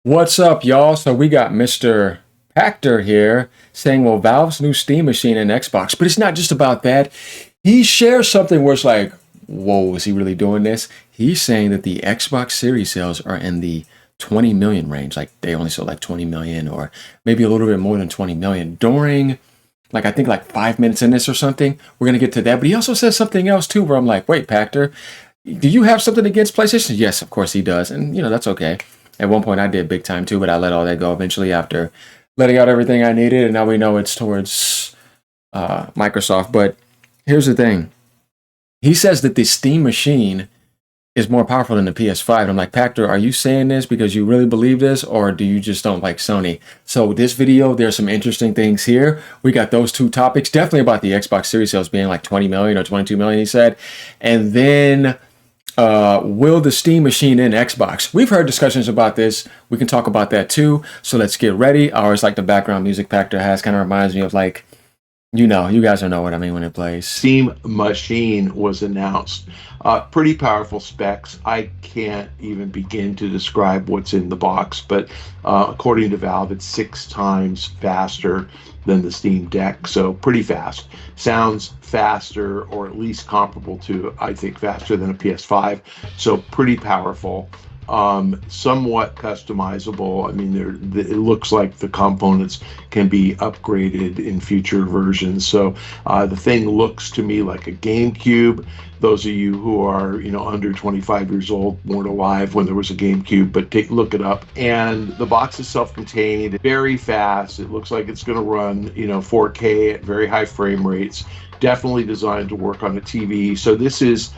What's up, y'all? So we got Mr. Pachter here saying, well, Valve's new Steam machine and Xbox, but it's not just about that. He shares something where it's like, whoa, is he really doing this? He's saying that the Xbox Series sales are in the 20 million range. Like they only sold like 20 million or maybe a little bit more than 20 million during I think like 5 minutes in this or something. We're going to get to that. But he also says something else too, where I'm like, wait, Pachter, do you have something against PlayStation? Yes, of course he does. And, that's okay. At one point I did big time too, but I let all that go eventually after letting out everything I needed. And now we know it's towards Microsoft. But here's the thing. He says that the Steam machine is more powerful than the PS5. And I'm like, Pachter, are you saying this because you really believe this, or do you just don't like Sony? So this video, there's some interesting things here. We got those two topics, definitely about the Xbox Series sales being like 20 million or 22 million, he said. And then will the Steam machine in Xbox? We've heard discussions about this. We can talk about that too. So let's get ready. I always like the background music Pachter has. Kind of reminds me of like, you guys don't know what I mean when it plays. Steam machine was announced. Pretty powerful specs. I can't even begin to describe what's in the box, but according to Valve, it's 6 times faster than the Steam Deck, so pretty fast. Sounds faster, or at least comparable to, I think, faster than a PS5, so pretty powerful. Somewhat customizable. I mean, it looks like the components can be upgraded in future versions. So the thing looks to me like a GameCube. Those of you who are, under 25 years old weren't alive when there was a GameCube, but look it up. And the box is self-contained, very fast. It looks like it's going to run, 4K at very high frame rates. Definitely designed to work on a TV. So this is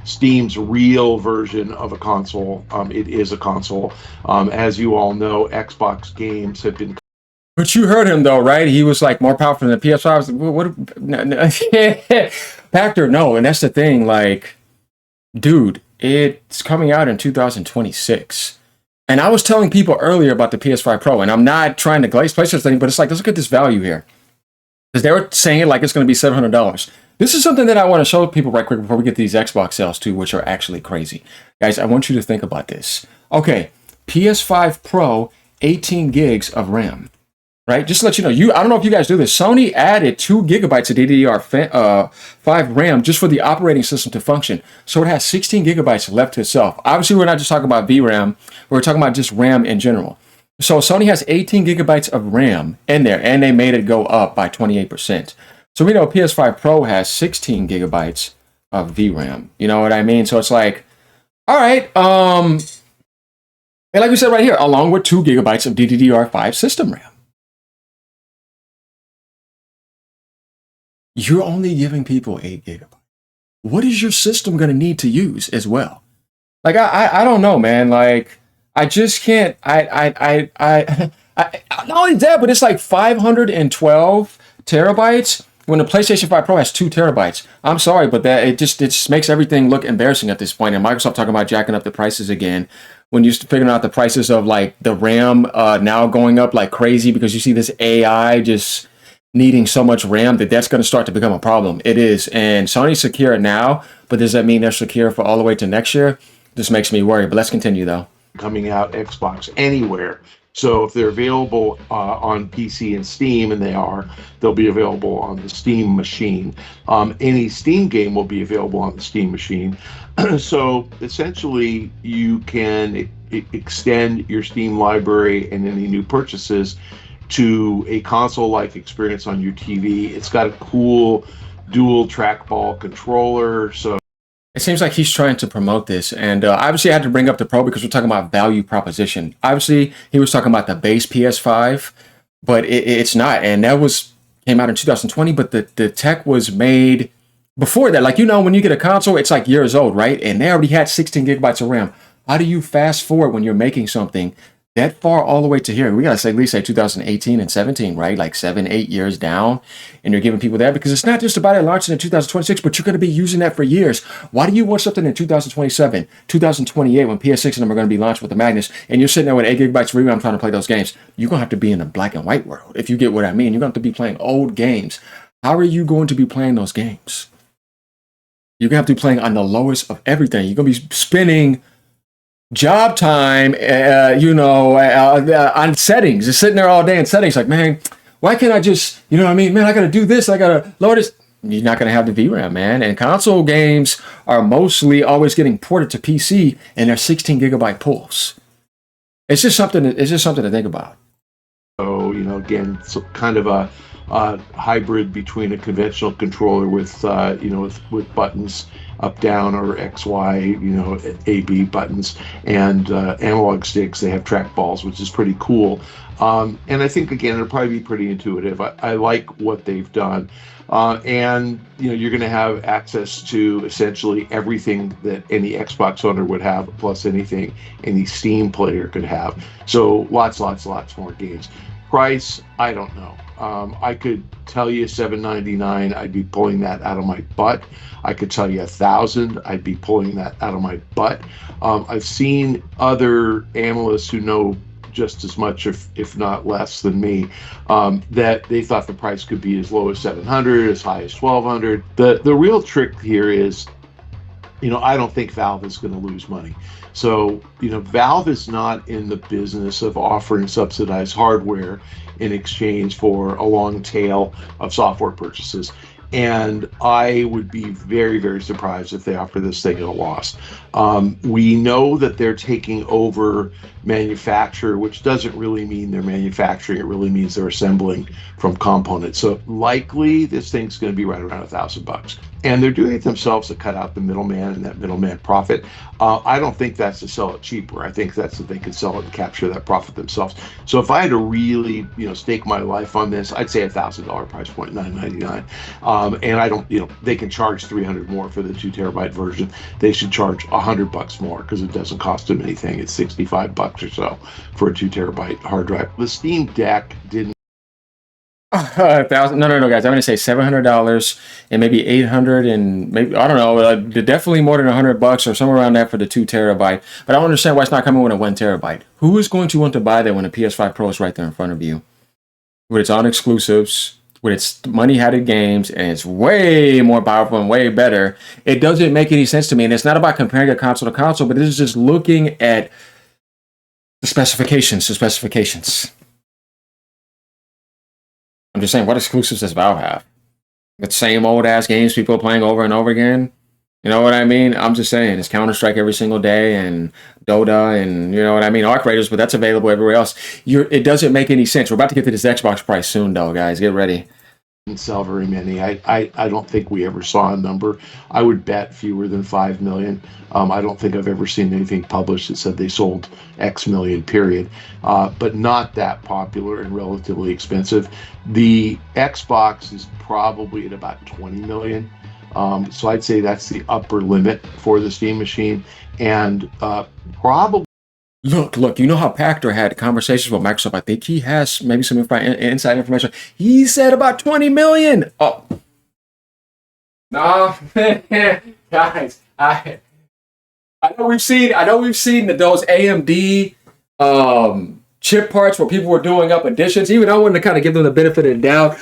Steam's real version of a console. It is a console. As you all know, Xbox games have been. But you heard him though, right? He was like more powerful than the PS5. I was like, what? No. Pachter, no. And that's the thing. Like, dude, it's coming out in 2026. And I was telling people earlier about the PS5 Pro, and I'm not trying to glaze PlayStation thing, but it's like, let's look at this value here. Because they were saying it like it's going to be $700. This is something that I want to show people right quick before we get to these Xbox sales too, which are actually crazy. Guys, I want you to think about this. Okay, PS5 Pro, 18 gigs of RAM, right? Just to let you know, I don't know if you guys do this. Sony added 2 gigabytes of DDR5 RAM just for the operating system to function. So it has 16 gigabytes left to itself. Obviously, we're not just talking about VRAM. We're talking about just RAM in general. So Sony has 18 gigabytes of RAM in there, and they made it go up by 28%. So we know PS5 Pro has 16 gigabytes of VRAM. You know what I mean? So it's like, all right. And like we said right here, along with 2 gigabytes of DDR5 system RAM. You're only giving people 8 gigabytes. What is your system going to need to use as well? Like, I don't know, man. Like, I just can't. Not only that, but it's like 512 terabytes when the PlayStation 5 Pro has 2 terabytes. I'm sorry, but it just makes everything look embarrassing at this point. And Microsoft talking about jacking up the prices again. When you're figuring out the prices of like the RAM now going up like crazy because you see this AI just needing so much RAM that's going to start to become a problem. It is. And Sony's secure now, but does that mean they're secure for all the way to next year? This makes me worry. But let's continue though. Coming out Xbox anywhere. So if they're available on PC and Steam, and they'll be available on the Steam machine. Any Steam game will be available on the Steam machine. So essentially, you can extend your Steam library and any new purchases to a console-like experience on your TV. It's got a cool dual trackball controller. So it seems like he's trying to promote this. And obviously I had to bring up the Pro because we're talking about value proposition. Obviously he was talking about the base PS5, but it's not. And that came out in 2020, but the tech was made before that. Like, when you get a console, it's like years old, right? And they already had 16 gigabytes of RAM. How do you fast forward when you're making something that far all the way to here? We got to at least say 2018 and 17, right? Like 7-8 years down. And you're giving people that because it's not just about it launching in 2026, but you're going to be using that for years. Why do you want something in 2027, 2028 when PS6 and them are going to be launched with the Magnus and you're sitting there with 8 gigabytes of RAM trying to play those games? You're going to have to be in a black and white world. If you get what I mean, you're going to have to be playing old games. How are you going to be playing those games? You're going to have to be playing on the lowest of everything. You're going to be spending job time, on settings, just sitting there all day in settings, like, man, why can't I just, you know what I mean? Man, I got to do this. I got to lower this. You're not going to have the VRAM, man. And console games are mostly always getting ported to PC, and they're 16 gigabyte pulls. It's just something. It's just something to think about. So, again, so kind of a hybrid between a conventional controller with, with buttons up, down, or X, Y, A, B buttons, and analog sticks. They have trackballs, which is pretty cool. And I think, again, it'll probably be pretty intuitive. I like what they've done. And you're going to have access to essentially everything that any Xbox owner would have, plus anything any Steam player could have. So lots more games. Price, I don't know. I could tell you $799, I'd be pulling that out of my butt. I could tell you $1,000, I'd be pulling that out of my butt. I've seen other analysts who know just as much, if not less than me, that they thought the price could be as low as $700, as high as $1,200. The real trick here is, I don't think Valve is going to lose money. So, Valve is not in the business of offering subsidized hardware in exchange for a long tail of software purchases. And I would be very, very surprised if they offer this thing at a loss. We know that they're taking over manufacture, which doesn't really mean they're manufacturing. It really means they're assembling from components. So likely this thing's going to be right around $1,000. And they're doing it themselves to cut out the middleman and that middleman profit. I don't think that's to sell it cheaper. I think that's that they can sell it and capture that profit themselves. So if I had to really, stake my life on this, I'd say $1,000 price point, $999. And I don't, they can charge $300 more for the 2 terabyte version. They should charge $100 more because it doesn't cost them anything. It's $65 or so for a 2 terabyte hard drive. The Steam Deck didn't. $1,000? No, guys. I'm going to say $700 and maybe 800, and maybe, I don't know, definitely more than $100 or somewhere around that for the 2 terabyte. But I don't understand why it's not coming with a 1 terabyte. Who is going to want to buy that when the PS5 Pro is right there in front of you, with its own exclusives, with its money-hatted games, and it's way more powerful and way better? It doesn't make any sense to me, and it's not about comparing a console to console, but this is just looking at the specifications. I'm just saying, what exclusives does Valve have? The same old ass games people are playing over and over again. You know what I mean? I'm just saying, it's Counter-Strike every single day, and Dota, and you know what I mean, Arc Raiders, but that's available everywhere else. It doesn't make any sense. We're about to get to this Xbox price soon, though, guys. Get ready. Sell very many. I don't think we ever saw a number. I would bet fewer than 5 million. I don't think I've ever seen anything published that said they sold X million, period. But not that popular and relatively expensive. The Xbox is probably at about 20 million. So I'd say that's the upper limit for the Steam machine. And probably. Look, you know how Pachter had conversations with Microsoft? I think he has maybe some inside information. He said about 20 million. Oh. No, guys, I know we've seen those AMD chip parts where people were doing up additions. Even I wanted to kind of give them the benefit of the doubt.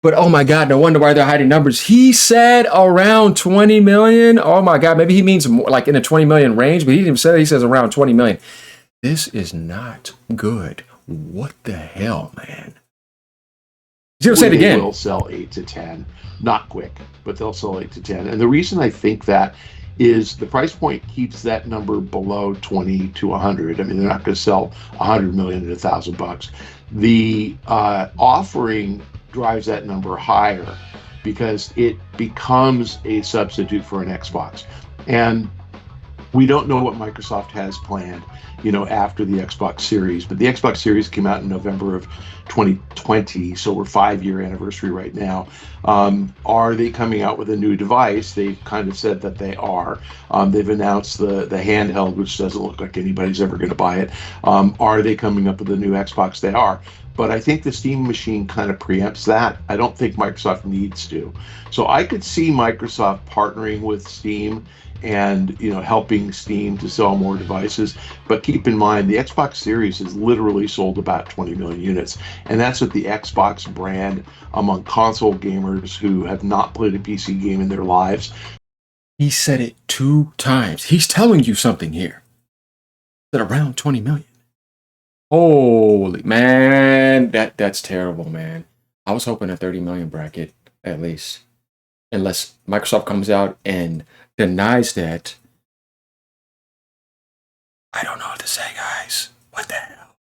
But oh my God, no wonder why they're hiding numbers. He said around 20 million. Oh my God, maybe he means more, like in the 20 million range, but he didn't even say. He says around 20 million. This is not good. What the hell, man? He's gonna say it again. They will sell 8 to 10, not quick, but they'll sell 8 to 10. And the reason I think that is the price point keeps that number below 20 to 100. I mean, they're not going to sell 100 million at $1,000. The offering drives that number higher because it becomes a substitute for an Xbox. And we don't know what Microsoft has planned, after the Xbox Series, but the Xbox Series came out in November of 2020, so we're 5-year anniversary right now. Are they coming out with a new device? They've kind of said that they are. They've announced the handheld, which doesn't look like anybody's ever going to buy it. Are they coming up with a new Xbox? They are. But I think the Steam machine kind of preempts that. I don't think Microsoft needs to. So I could see Microsoft partnering with Steam and helping Steam to sell more devices. But keep in mind, the Xbox Series has literally sold about 20 million units. And that's with the Xbox brand among console gamers who have not played a PC game in their lives. He said it 2 times. He's telling you something here. at around 20 million. Holy man, that's terrible, man. I was hoping a 30 million bracket at least, unless Microsoft comes out and denies that. I don't know what to say, guys. What the hell?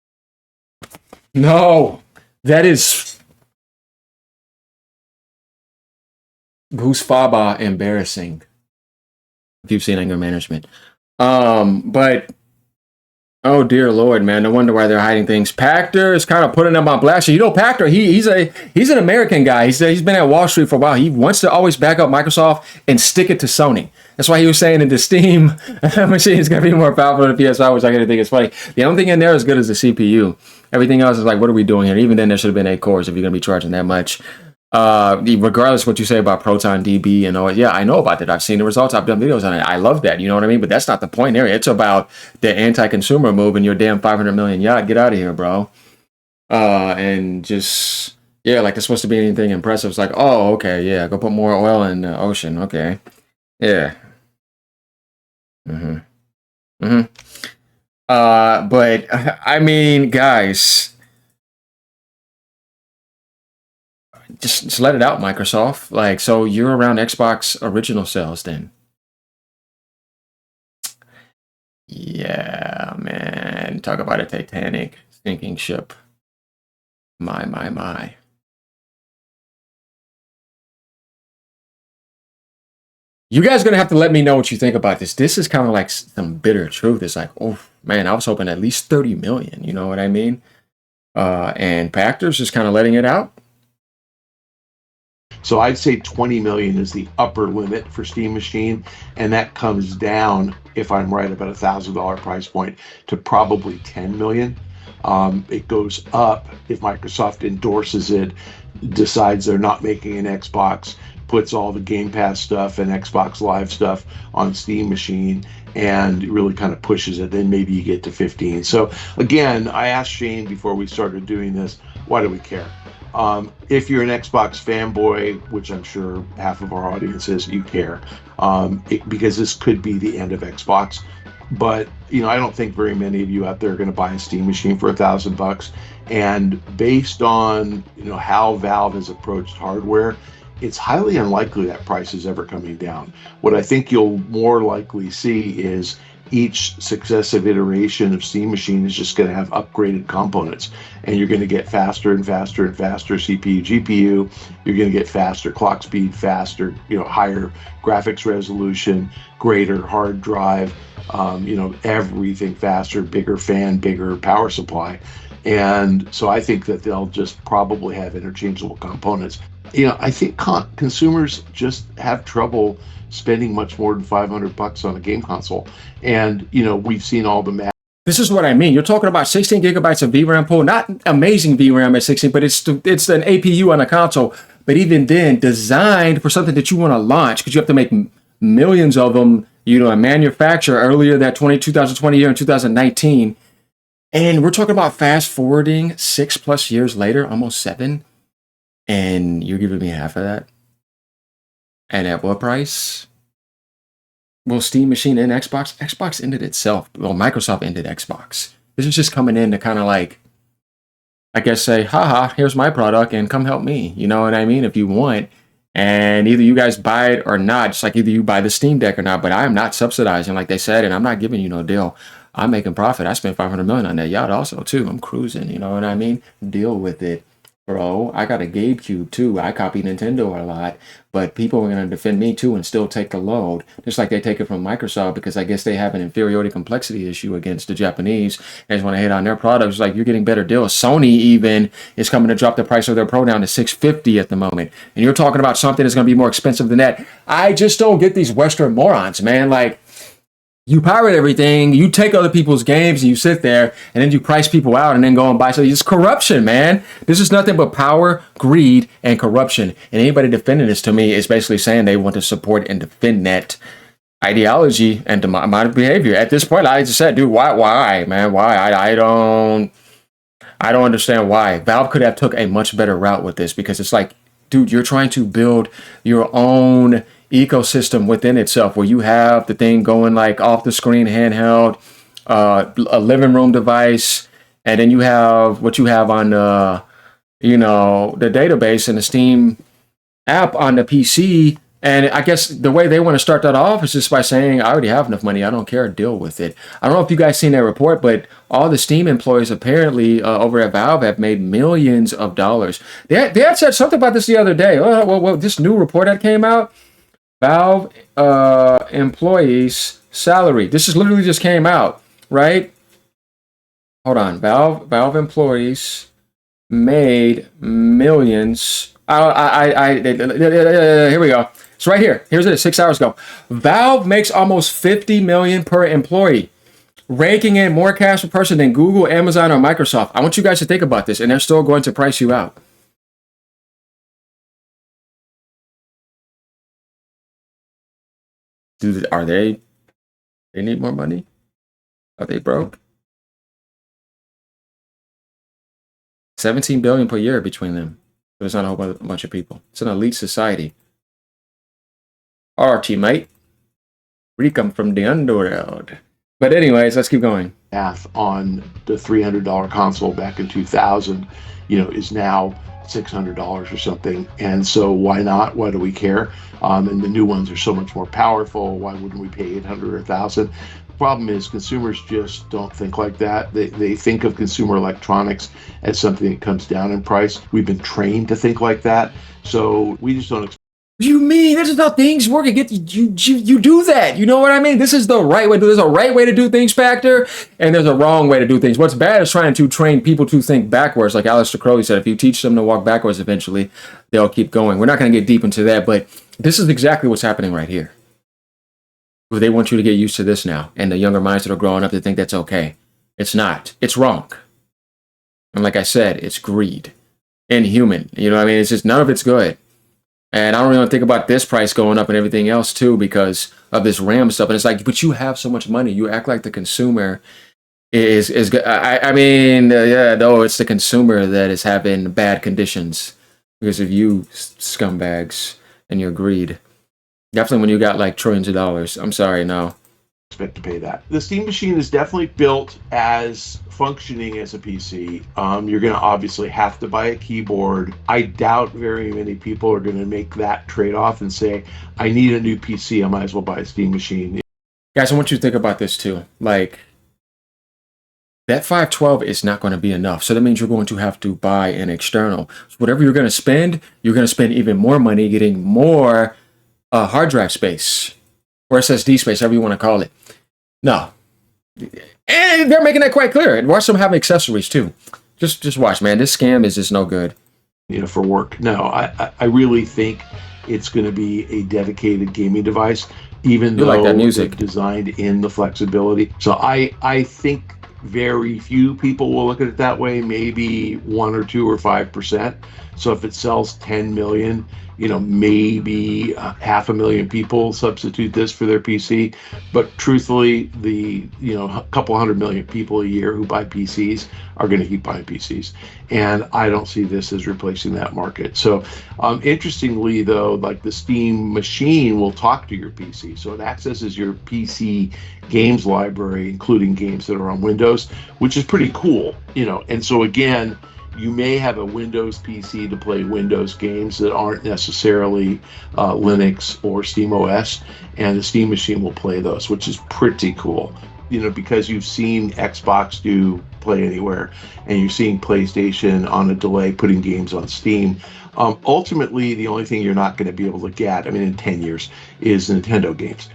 No, that is Goose Faba embarrassing. If you've seen anger management, but oh dear Lord, man, no wonder why they're hiding things. Pachter is kind of putting them on blast. You know, Pachter, he's an American guy. He's been at Wall Street for a while. He wants to always back up Microsoft and stick it to Sony. That's why he was saying that the Steam machine is going to be more powerful than the PS5, which I think is funny. The only thing in there is good as the CPU. Everything else is like, what are we doing here? Even then, there should have been 8 cores if you're going to be charging that much. Regardless of what you say about Proton DB and all, yeah, I know about that. I've seen the results. I've done videos on it. I love that. You know what I mean? But that's not the point here. It's about the anti-consumer move and your damn 500 million yacht. Get out of here, bro. And just, yeah, like there's supposed to be anything impressive. It's like, oh, okay, yeah, go put more oil in the ocean. Okay. Yeah. But I mean, guys, just let it out, Microsoft. Like, so you're around Xbox original sales then? Yeah, man. Talk about a Titanic sinking ship. My. You guys are going to have to let me know what you think about this. This is kind of like some bitter truth. It's like, oh, man, I was hoping at least 30 million. You know what I mean? And Pachter's just kind of letting it out. So I'd say 20 million is the upper limit for Steam Machine, and that comes down, if I'm right, about $1,000 price point to probably 10 million. It goes up if Microsoft endorses it, decides they're not making an Xbox, puts all the Game Pass stuff and Xbox Live stuff on Steam Machine, and really kind of pushes it. Then maybe you get to 15. So again, I asked Shane before we started doing this, why do we care? If you're an Xbox fanboy, which I'm sure half of our audience is, you care, because this could be the end of Xbox. But I don't think very many of you out there are going to buy a Steam Machine for $1,000. And based on how Valve has approached hardware, it's highly unlikely that price is ever coming down. What I think you'll more likely see is each successive iteration of Steam Machine is just going to have upgraded components, and you're going to get faster and faster and faster CPU, GPU. You're going to get faster clock speed, faster, higher graphics resolution, greater hard drive, everything faster, bigger fan, bigger power supply. And so I think that they'll just probably have interchangeable components. I think consumers just have trouble spending much more than $500 on a game console. And, we've seen all the math. This is what I mean. You're talking about 16 gigabytes of VRAM pool, not amazing VRAM at 16, but it's an APU on a console. But even then, designed for something that you want to launch, because you have to make millions of them, and manufacture earlier that 2020 year in 2019. And we're talking about fast forwarding 6+ years later, almost 7. And you're giving me half of that? And at what price? Well, Steam Machine and Xbox? Xbox ended itself. Well, Microsoft ended Xbox. This is just coming in to kind of like, I guess, say, haha, here's my product and come help me. You know what I mean? If you want. And either you guys buy it or not, just like either you buy the Steam Deck or not. But I am not subsidizing, like they said, and I'm not giving you no deal. I'm making profit. I spent $500 million on that yacht also, too. I'm cruising, you know what I mean? Deal with it. Bro, I got a GameCube too. I copy Nintendo a lot, but people are going to defend me too and still take the load, just like they take it from Microsoft, because I guess they have an inferiority complexity issue against the Japanese. They just want to hit on their products. Like, you're getting better deals. Sony even is coming to drop the price of their Pro down to $650 at the moment, and you're talking about something that's going to be more expensive than that. I just don't get these Western morons, man. Like, you pirate everything, you take other people's games, and you sit there, and then you price people out and then go and buy. So it's corruption, man. This is nothing but power, greed, and corruption. And anybody defending this to me is basically saying they want to support and defend that ideology and demonic behavior. At this point, I just said, dude, why, man? Why? I don't understand why. Valve could have took a much better route with this, because it's like, dude, you're trying to build your own ecosystem within itself, where you have the thing going like off the screen handheld, a living room device, and then you have what you have on the database and the Steam app on the PC. And I guess the way they want to start that off is just by saying, I already have enough money. I don't care. Deal with it. I don't know if you guys seen that report, but all the Steam employees apparently over at Valve have made millions of dollars. They had said something about this the other day. Well, this new report that came out, Valve employees salary. This is literally just came out, right? Hold on. Valve employees made millions. Here we go. It's right here. Here's it. 6 hours ago. Valve makes almost 50 million per employee, raking in more cash per person than Google, Amazon, or Microsoft. I want you guys to think about this, and they're still going to price you out. Are they need more money? Are they broke? 17 billion per year between them. So it's not a whole bunch of people. It's an elite society. Our teammate. We come from the underworld. But anyways, let's keep going. Math on the $300 console back in 2000, is now $600 or something. And so why not? Why do we care? And the new ones are so much more powerful. Why wouldn't we pay 800 or 1,000? Problem is consumers just don't think like that. They think of consumer electronics as something that comes down in price. We've been trained to think like that. So we just don't You mean this is how things work? You do that. You know what I mean? This is the right way to do. There's a right way to do things, Pachter, and there's a wrong way to do things. What's bad is trying to train people to think backwards. Like Aleister Crowley said, if you teach them to walk backwards, eventually they'll keep going. We're not going to get deep into that, but this is exactly what's happening right here. They want you to get used to this now, and the younger minds that are growing up, they think that's okay. It's not. It's wrong. And like I said, it's greed. Inhuman. You know what I mean? It's just none of it's good. And I don't really think about this price going up and everything else too because of this RAM stuff. And it's like, but you have so much money. You act like the consumer is good. No, it's the consumer that is having bad conditions because of you scumbags and your greed. Definitely when you got like trillions of dollars. I'm sorry, no. Expect to pay that. The Steam machine is definitely built as functioning as a PC. You're going to obviously have to buy a keyboard. I doubt very many people are going to make that trade-off and say, I need a new PC. I might as well buy a Steam machine. Guys, I want you to think about this too. Like, that 512 is not going to be enough. So that means you're going to have to buy an external. So whatever you're going to spend even more money getting more hard drive space or SSD space, however you want to call it. No. And they're making that quite clear. And watch them have accessories too. Just watch, man. This scam is just no good. For work. No, I really think it's going to be a dedicated gaming device, even though like that music. It's designed in the flexibility. So I think very few people will look at it that way, maybe 1 or 2 or 5%. So if it sells 10 million, maybe 500,000 people substitute this for their PC. But truthfully, a couple 100 million people a year who buy PCs are going to keep buying PCs. And I don't see this as replacing that market. So interestingly, though, like the Steam machine will talk to your PC. So it accesses your PC games library, including games that are on Windows, which is pretty cool, And so again, you may have a Windows PC to play Windows games that aren't necessarily Linux or SteamOS, and the Steam machine will play those, which is pretty cool. Because you've seen Xbox do Play Anywhere, and you're seeing PlayStation on a delay putting games on Steam. Ultimately, the only thing you're not going to be able to get, in 10 years, is Nintendo games.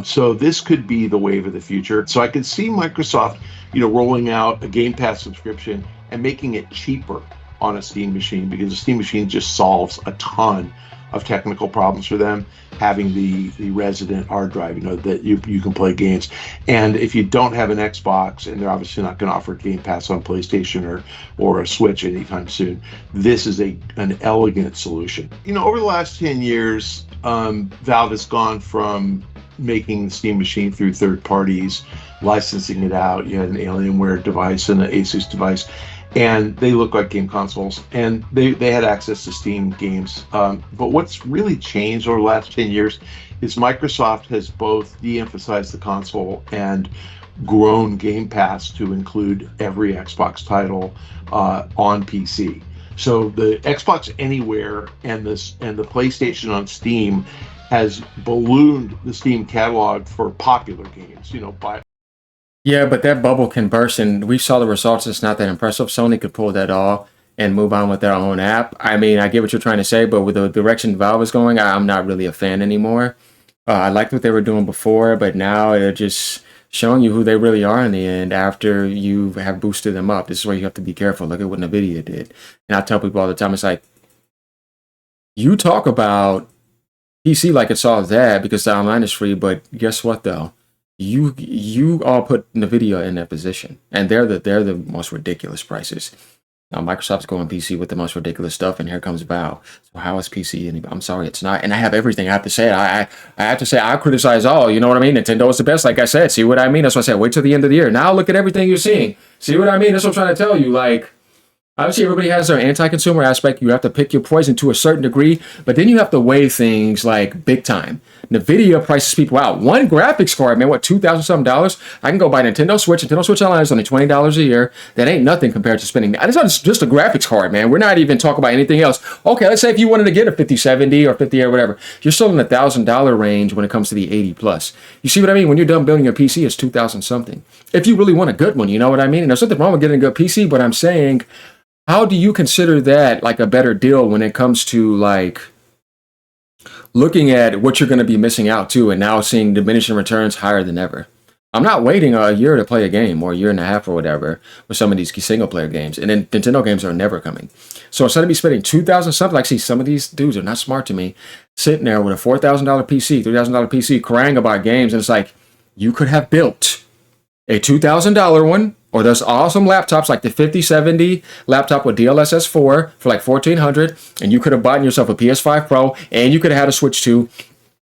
So this could be the wave of the future. So I could see Microsoft, rolling out a Game Pass subscription and making it cheaper on a Steam machine, because the Steam machine just solves a ton of technical problems for them, having the resident hard drive, that you can play games. And if you don't have an Xbox, and they're obviously not going to offer Game Pass on PlayStation or a Switch anytime soon, this is an elegant solution. Over the last 10 years, Valve has gone from making the Steam machine through third parties, licensing it out. You had an Alienware device and an Asus device, and they look like game consoles, and they had access to Steam games. But what's really changed over the last 10 years is Microsoft has both de-emphasized the console and grown Game Pass to include every Xbox title on PC. So the Xbox Anywhere and the PlayStation on Steam has ballooned the Steam catalog for popular games. By Yeah, but that bubble can burst, and we saw the results. It's not that impressive. Sony could pull that off and move on with their own app. I mean, I get what you're trying to say, but with the direction Valve is going, I'm not really a fan anymore. I liked what they were doing before, but now they're just showing you who they really are in the end after you have boosted them up. This is where you have to be careful. Look at what NVIDIA did. And I tell people all the time, it's like, you talk about PC like it's all that because the online is free, but guess what though? You all put NVIDIA in that position, and they're the most ridiculous prices. Now Microsoft's going PC with the most ridiculous stuff, and here comes Valve. So how is PC any? I'm sorry, it's not. And I have everything. I have to say it. I have to say I criticize all. You know what I mean? Nintendo is the best, like I said. See what I mean? That's what I said. Wait till the end of the year. Now look at everything you're seeing. See what I mean? That's what I'm trying to tell you. Like, obviously, everybody has their anti-consumer aspect. You have to pick your poison to a certain degree, but then you have to weigh things like big time. NVIDIA prices people out. One graphics card, man, what, $2,000 something dollars? I can go buy Nintendo Switch. Nintendo Switch Online is only $20 a year. That ain't nothing compared to spending. It's not just a graphics card, man. We're not even talking about anything else. Okay, let's say if you wanted to get a 5070 or 50 or whatever, you're still in the $1,000 range when it comes to the 80 plus. You see what I mean? When you're done building your PC, it's 2,000 something. If you really want a good one, you know what I mean? And there's nothing wrong with getting a good PC, but I'm saying, how do you consider that like a better deal when it comes to like looking at what you're going to be missing out to and now seeing diminishing returns higher than ever? I'm not waiting a year to play a game or a year and a half or whatever with some of these single player games. And then Nintendo games are never coming. So instead of me spending 2,000 something, like see some of these dudes are not smart to me, sitting there with a $4,000 PC, $3,000 PC crying about games. And it's like, you could have built a $2,000 one, or those awesome laptops like the 5070 laptop with DLSS 4 for like $1,400, and you could have bought yourself a PS5 Pro, and you could have had a Switch 2.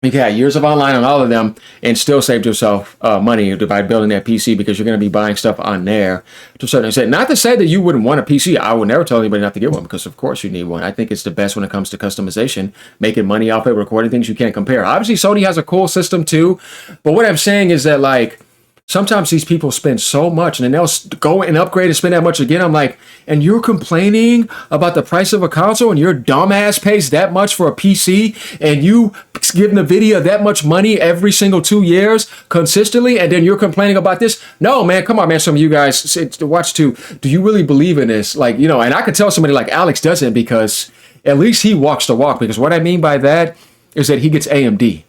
You could have years of online on all of them and still saved yourself money by building that PC because you're going to be buying stuff on there to a certain extent. Not to say that you wouldn't want a PC. I would never tell anybody not to get one because, of course, you need one. I think it's the best when it comes to customization, making money off it, recording things you can't compare. Obviously, Sony has a cool system too, but what I'm saying is that, like, sometimes these people spend so much and then they'll go and upgrade and spend that much again. I'm like, and you're complaining about the price of a console and your dumbass pays that much for a PC and you give NVIDIA that much money every single 2 years consistently, and then you're complaining about this? No, man, come on, man. Some of you guys watch too. Do you really believe in this? Like, you know, and I could tell somebody like Alex doesn't because at least he walks the walk, because what I mean by that is that he gets AMD.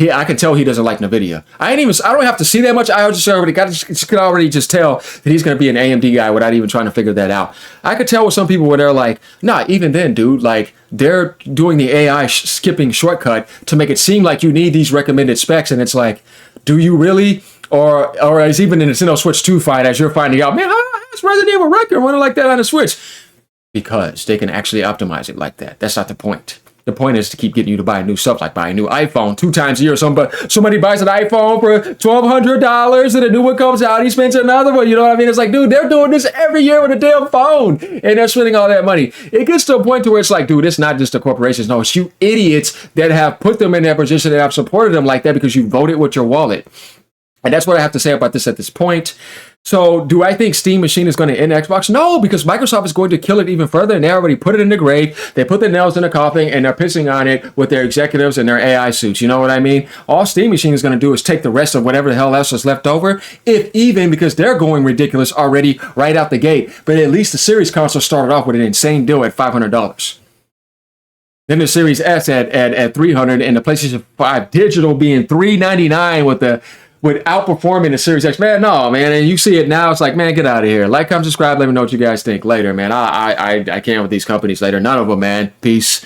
Yeah, I can tell he doesn't like NVIDIA. I don't have to see that much. I could already just tell that he's going to be an AMD guy without even trying to figure that out. I could tell with some people where they're like, nah, even then, dude, like they're doing the AI skipping shortcut to make it seem like you need these recommended specs. And it's like, do you really? Or as even in the Nintendo Switch 2 fight, as you're finding out, man, how's Resident Evil Record running like that on the Switch? Because they can actually optimize it like that. That's not the point. The point is to keep getting you to buy new stuff, like buy a new iPhone 2 times a year. Somebody buys an iPhone for $1,200 and a new one comes out, he spends another one. You know what I mean? It's like, dude, they're doing this every year with a damn phone and they're spending all that money. It gets to a point to where it's like, dude, it's not just the corporations. No, it's you idiots that have put them in that position and have supported them like that because you voted with your wallet. And that's what I have to say about this at this point. So do I think Steam Machine is going to end Xbox? No, because Microsoft is going to kill it even further, and they already put it in the grave. They put the nails in the coffin, and they're pissing on it with their executives and their AI suits. You know what I mean? All Steam Machine is going to do is take the rest of whatever the hell else is left over, if even, because they're going ridiculous already right out the gate. But at least the Series console started off with an insane deal at $500. Then the Series S at $300, and the PlayStation 5 Digital being $399 with outperforming the Series X. Man, no, man. And you see it now, it's like, man, get out of here. Like, comment, subscribe, let me know what you guys think later, man. I can't with these companies later. None of them, man. Peace.